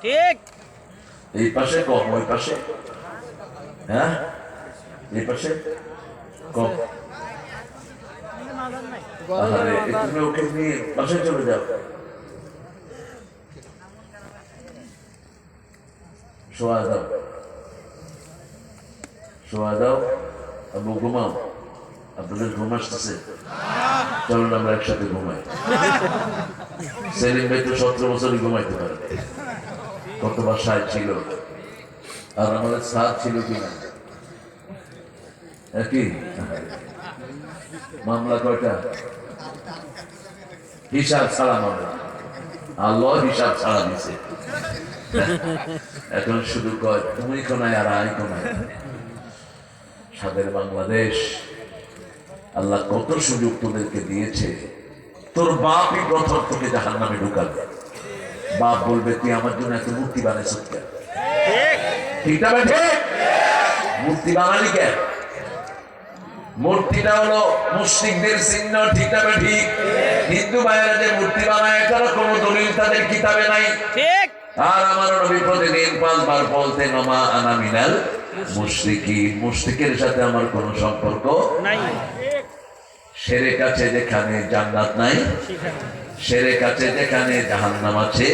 ঠিক এই পাশে কম, ওই পাশে হ্যাঁ, এই পাশে কম। আরে তুমি ওকে নিয়ে পাশে চলে যাও, শোয়া দাও, শোয়া দাও। আবু ঘুমাও, আপনাদের ঘুম আসতেছে? চলুন আমরা একসাথে ঘুমাই। সেলিম ভাই তো 17 বছরই ঘুমাইতে পারে, কত বাসায় ছিল। আর আমাদের সাথ ছিল কিনা একই? মামলা কয়টা? হিসাব ছাড়া মামলা, আল্লাহ হিসাব ছাড়া দিছে। এখন শুধু কয় তুমি কোনায় আর আই কোনায়। স্বাদের বাংলাদেশ, আল্লাহ কত সুযোগ তোদেরকে দিয়েছে। তোর বাপই প্রথম তোকে জাহান্নামে ঢুকাবে। বাপ বলবে তুই আমার জন্য এত মূর্তি বানাইছ কেন? ঠিক না বেঠে? মূর্তি বানালি কেন? মূর্তিটা হলো মুশরিকদের চিহ্ন, ঠিক না ঠিক? হিন্দু ভাইয়েরা যে মূর্তি বানায় এটার কোনো দলিল তাদের কিতাবে নাই। ঠিক আর আমার নবী প্রতিদিন 5 বার বলতেন ওমা আনা মিনাল মুশরিকিন, মুশরিকের সাথে আমার কোনো সম্পর্ক নাই। শিরক আছে যেখানে জান্নাত নাই, শিরক আছে যেখানে জাহান্নাম আছে।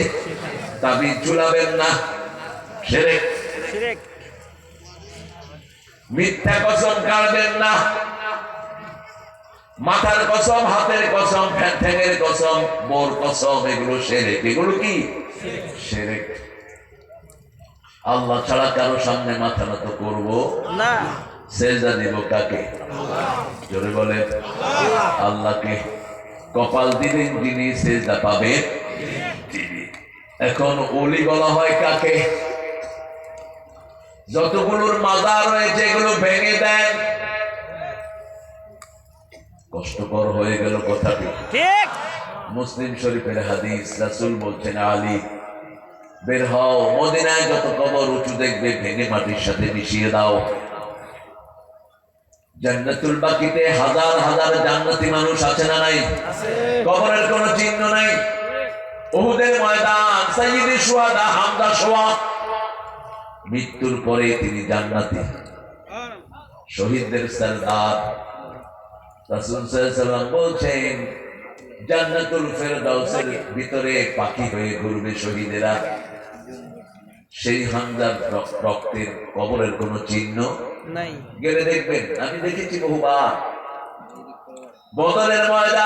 তাবিজ ঝুলাবেন না, শিরক। শিরক মিথ্যা কসম কাটবেন না, মাথার কসম, হাতের কসম, ঠ্যাঙের কসম, বোর কসম, এগুলো শিরক। এগুলো কি? শিরক। আল্লাহ ছাড়া কারো সামনে মাথা নত করব না। সেজদা দিব কাকে? জোরে বলে আল্লাহকে। কপাল দিলেন যিনি সেজদা পাবে তিনি। এখন ওলি বলা হয় কাকে? যতগুলোর মাজার রয়েছে এগুলো ভেঙে দেন। কষ্টকর হয়ে গেল কথাটি। ঠিক মুসলিম শরীফের হাদিস, রাসূল বলছেন আলী বের হও, মদিনায় যত কবর উঁচু দেখবে ভেঙে মাটির সাথে মিশিয়ে দাও। জান্নাতুল বাকিতে হাজার হাজার জান্নাতি মানুষ আছে না নাই? কবরের কোনো চিহ্ন নাই। উহুদের ময়দান, সাইয়্যিদুশ শুহাদা হামজা শোয়া, মৃত্যুর পরে তিনি জান্নাতি, শহীদদের সরদার। রাসূল সাল্লাল্লাহু আলাইহি ওয়াসাল্লাম বলছেন জান্নাতুল ফেরদাউসের ভিতরে পাখি হয়ে ঘুরবে শহীদেরা। সেই হামজার রক্তের কবরের কোনো চিহ্ন নাই। গেলে দেখবেন, আমি দেখেছি বহুবার। বদরের ময়দান